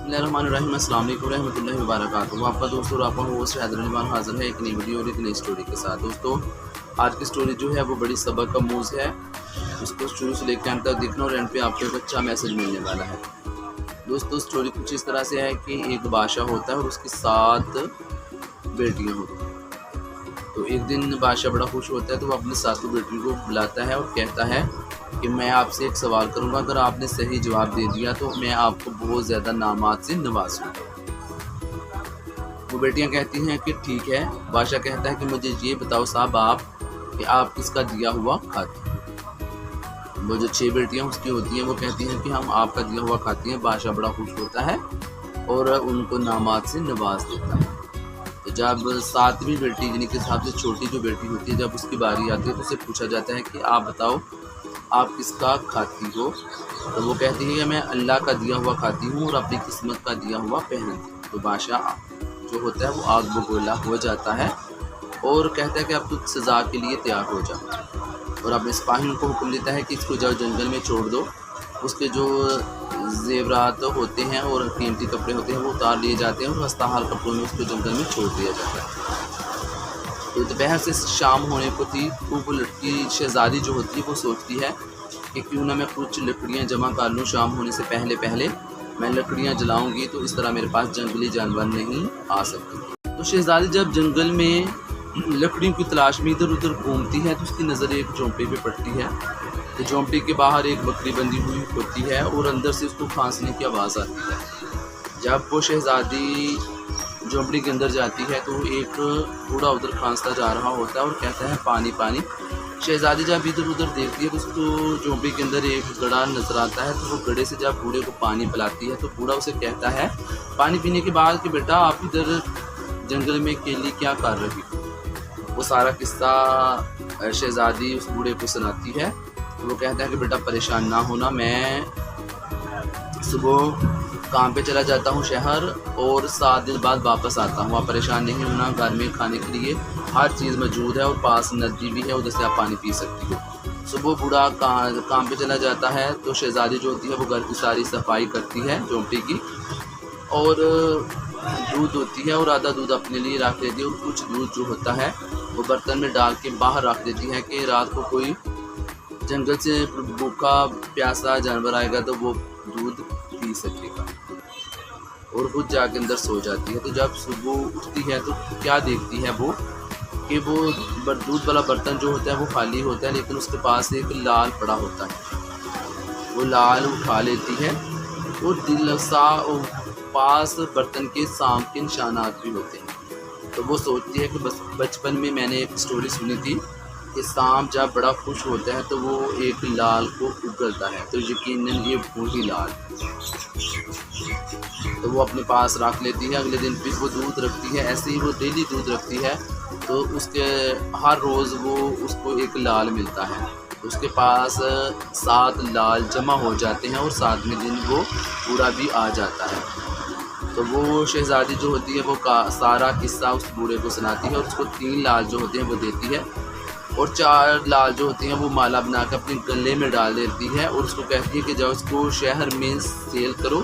बिस्मिल्लाहिर्रहमानिर्रहीम। अस्सलाम वालेकुम रहमतुल्लाहि व बरकातहू। आपका दोस्त और आपका होस्ट हैदर अली खान हाज़िर है एक नई वीडियो और एक नई स्टोरी के साथ। दोस्तों, आज की स्टोरी जो है वो बड़ी सबक आमूज़ है। उसको शुरू से लेकर अंत तक देखना और एंड पे आपको एक अच्छा मैसेज मिलने वाला है। दोस्तों, स्टोरी कुछ इस तरह से है कि एक बादशाह होता है और उसकी 7 बेटियाँ होती हैं। तो एक दिन बादशाह बड़ा खुश होता है तो वो अपनी 7 बेटियों को बुलाता है और कहता है कि मैं आपसे एक सवाल करूंगा, अगर आपने सही जवाब दे दिया तो मैं आपको बहुत ज़्यादा नामात से नवाजूंगा। वो बेटियां कहती हैं कि ठीक है। बादशाह कहता है कि मुझे ये बताओ साहब आप कि आप किसका दिया हुआ खाते हैं। वो जो 6 बेटियां उसकी होती हैं वो कहती हैं कि हम आपका दिया हुआ खाती हैं। बादशाह बड़ा खुश होता है और उनको नामात से नवाज देता है। तो जब 7वीं बेटी यानी कि सबसे छोटी जो बेटी होती है, जब उसकी बारी आती है तो उसे पूछा जाता है कि आप बताओ आप किसका खाती हो। तो वो कहती है कि मैं अल्लाह का दिया हुआ खाती हूँ और अपनी किस्मत का दिया हुआ पहनती हूँ। तो बादशाह जो होता है वो आग बगोला हो जाता है और कहता है कि अब तो सज़ा के लिए तैयार हो जाओ, और अपने सिपाहियों को हुक्म देता है कि इसको जाओ जंगल में छोड़ दो। उसके जो जेवरात होते हैं और कीमती कपड़े होते हैं वो उतार लिए जाते हैं और खस्ताहाल कपड़ों में उसको जंगल में छोड़ दिया जाता है। तो दोपहर से शाम होने को थी। तो वो लड़की शहजादी जो होती है वो सोचती है कि क्यों ना मैं कुछ लकड़ियाँ जमा कर लूँ, शाम होने से पहले पहले मैं लकड़ियाँ जलाऊंगी तो इस तरह मेरे पास जंगली जानवर नहीं आ सकते। तो शहजादी जब जंगल में लकड़ियों की तलाश में इधर उधर घूमती है तो उसकी नज़र एक झोंपड़ी पे पड़ती है। तो झोंपड़ी के बाहर एक बकरी बंधी हुई होती है और अंदर से उसको खांसने की आवाज़ आती है। जब वो शहजादी झोंपड़ी के अंदर जाती है तो एक बूढ़ा उधर खांसता जा रहा होता है और कहता है पानी पानी। शहजादी जब इधर उधर देखती है तो उसको झोंपड़ी के अंदर एक गड़ा नजर आता है। तो वो गड़े से जब बूढ़े को पानी पिलाती है तो बूढ़ा उसे कहता है पानी पीने के बाद कि बेटा आप इधर जंगल में अकेली क्या कर रही हो। वो सारा किस्सा शहजादी उस बूढ़े को सुनाती है। तो वो कहता है कि बेटा परेशान ना होना, मैं सुबह काम पे चला जाता हूँ शहर और 7 दिन बाद वापस आता हूँ। आप परेशान नहीं होना, घर में खाने के लिए हर चीज़ मौजूद है और पास नदी भी है, उधर से आप पानी पी सकती हो। सुबह बूढ़ा काम पे चला जाता है तो शहजादी जो होती है वो घर की सारी सफाई करती है झोंपड़ी की, और दूध होती है और आधा दूध अपने लिए रख लेती है और कुछ दूध जो होता है वो बर्तन में डाल के बाहर रख देती है कि रात को कोई जंगल से भूखा प्यासा जानवर आएगा तो वो दूध पी सकेगा, और खुद जाके अंदर सो जाती है। तो जब सुबह उठती है तो क्या देखती है वो कि वो दूध वाला बर्तन जो होता है वो खाली होता है, लेकिन उसके पास एक लाल पड़ा होता है। वो लाल उठा लेती है और दिल सा पास बर्तन के सांप के निशानात भी होते हैं। तो वो सोचती है कि बस बचपन में मैंने एक स्टोरी सुनी थी कि सांप जब बड़ा खुश होता है तो वो एक लाल को उगलता है, तो यकीनन ये वही लाल। तो वो अपने पास रख लेती है। अगले दिन फिर वो दूध रखती है, ऐसे ही वो डेली दूध रखती है। तो उसके हर रोज़ वो उसको एक लाल मिलता है। तो उसके पास 7 लाल जमा हो जाते हैं और 7वें दिन वो पूरा भी आ जाता है। तो वो शहजादी जो होती है वो सारा किस्सा उस बूढ़े को सुनाती है और उसको 3 लाल जो होते हैं वो देती है और 4 लाल जो होती हैं वो माला बना कर अपने गले में डाल देती है और उसको कहती है कि जाओ इसको शहर में सेल करो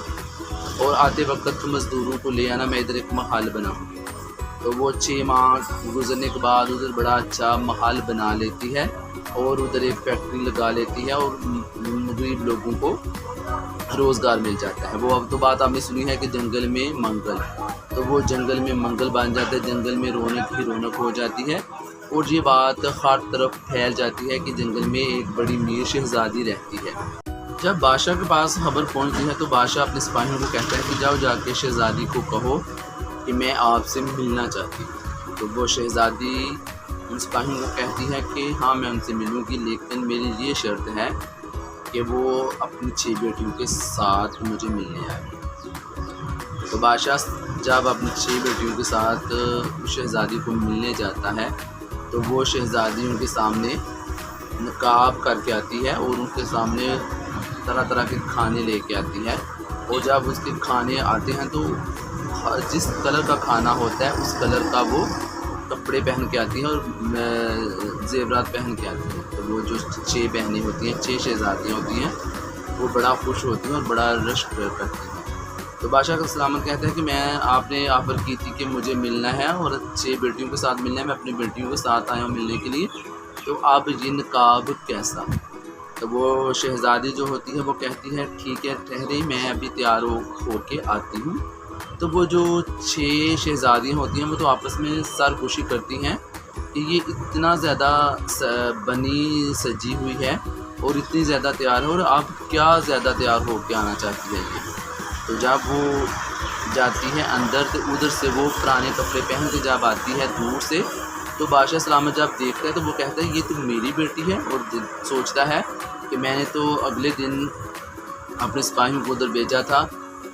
और आते वक्त मज़दूरों को ले आना, मैं इधर एक महल बनाऊंगी। तो वो 6 माह गुजरने के बाद उधर बड़ा अच्छा महल बना लेती है और उधर एक फैक्ट्री लगा लेती है और गरीब लोगों को रोज़गार मिल जाता है। वो अब तो बात आपने सुनी है कि जंगल में मंगल, तो वो जंगल में मंगल बन जाता है, जंगल में रौनक ही रौनक हो जाती है। और ये बात हर तरफ फैल जाती है कि जंगल में एक बड़ी मीर शहजादी रहती है। जब बादशाह के पास खबर पहुंचती है तो बादशाह अपने सिपाहियों को कहता है कि जाओ जाके शहजादी को कहो कि मैं आपसे मिलना चाहती हूँ। तो वो शहजादी उन सिपाहियों को कहती है कि हाँ मैं उनसे मिलूँगी, लेकिन मेरी ये शर्त है कि वो अपनी 6 बेटियों के साथ मुझे मिलने आए। तो बादशाह जब अपनी 6 बेटियों के साथ शहजादी को मिलने जाता है तो वो शहजादी उनके सामने नकाब करके आती है और उनके सामने तरह तरह के खाने लेके आती है। और जब उसके खाने आते हैं तो जिस कलर का खाना होता है उस कलर का वो कपड़े पहन के आती हैं और जेवरात पहन के आती हैं। तो वो जो 6 बहनें होती हैं, 6 शहजादियाँ होती हैं, वो बड़ा खुश होती हैं और बड़ा रश करती हैं। تو بادشاہ کا سلامت کہتا ہے کہ میں آپ نے آفر کی تھی کہ مجھے ملنا ہے اور 6 بیٹیوں کے ساتھ ملنا ہے، میں اپنی بیٹیوں کے ساتھ آیا ہوں ملنے کے لیے، تو اب یہ نقاب کیسا؟ تو وہ شہزادی جو ہوتی ہے وہ کہتی ہے ٹھیک ہے ٹھہرے، میں ابھی تیار ہو کے آتی ہوں۔ تو وہ جو 6 شہزادیاں ہوتی ہیں وہ تو آپس میں سرگوشی کرتی ہیں کہ یہ اتنا زیادہ بنی سجی ہوئی ہے اور اتنی زیادہ تیار ہے، اور اب کیا زیادہ تیار ہو کے آنا چاہتی ہے یہ۔ تو جب وہ جاتی ہے اندر تو ادھر سے وہ پرانے کپڑے پہن کے جب آتی ہے دور سے، تو بادشاہ سلامت جب دیکھتا ہے تو وہ کہتا ہے یہ تو میری بیٹی ہے، اور سوچتا ہے کہ میں نے تو اگلے دن اپنے سپاہیوں کو ادھر بھیجا تھا،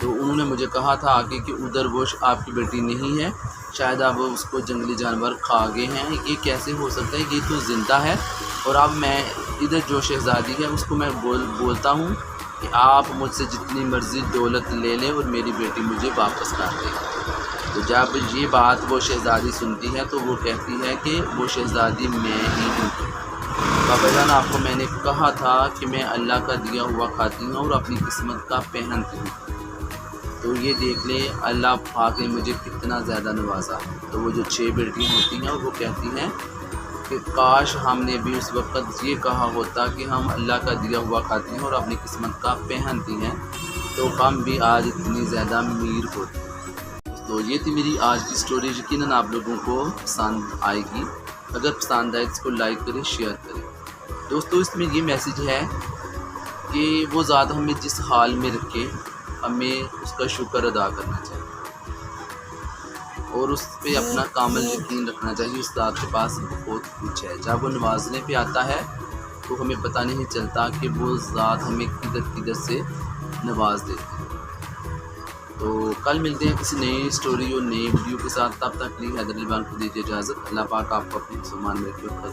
تو انہوں نے مجھے کہا تھا آگے کہ ادھر وہ آپ کی بیٹی نہیں ہے، شاید اب اس کو جنگلی جانور کھا گئے ہیں، یہ کیسے ہو سکتا ہے، یہ تو زندہ ہے۔ اور اب میں ادھر جو شہزادی ہے اس کو میں بولتا ہوں کہ آپ مجھ سے جتنی مرضی دولت لے لیں اور میری بیٹی مجھے واپس کر دیں۔ تو جب یہ بات وہ شہزادی سنتی ہے تو وہ کہتی ہے کہ وہ شہزادی میں ہی ہوں۔ بابا جان آپ کو میں نے کہا تھا کہ میں اللہ کا دیا ہوا کھاتی ہوں اور اپنی قسمت کا پہنتی ہوں، تو یہ دیکھ لیں اللہ پاک نے مجھے کتنا زیادہ نوازا۔ تو وہ جو 6 بیٹیاں ہوتی ہیں اور وہ کہتی ہیں کہ کاش ہم نے بھی اس وقت یہ کہا ہوتا کہ ہم اللہ کا دیا ہوا کھاتی ہیں اور اپنی قسمت کا پہنتی ہیں، تو ہم بھی آج اتنی زیادہ امیر ہوتے۔ تو یہ تھی میری آج کی سٹوری، یقیناً آپ لوگوں کو پسند آئے گی۔ اگر پسند آئے اس کو لائک کریں، شیئر کریں۔ دوستو اس میں یہ میسیج ہے کہ وہ ذات ہمیں جس حال میں رکھے ہمیں اس کا شکر ادا کرنا چاہیے اور اس پہ اپنا کامل یقین رکھنا چاہیے۔ اس ذات کے پاس بہت کچھ ہے، جب وہ نوازنے پہ آتا ہے تو ہمیں پتہ نہیں چلتا کہ وہ ذات ہمیں کدھر سے نواز دیتی ہے۔ تو کل ملتے ہیں کسی نئی سٹوری اور نئی ویڈیو کے ساتھ، تب تک لیے حیدر علی بان کو دیجیے اجازت۔ اللہ پاک آپ کو اپنے سامان میں رکھے۔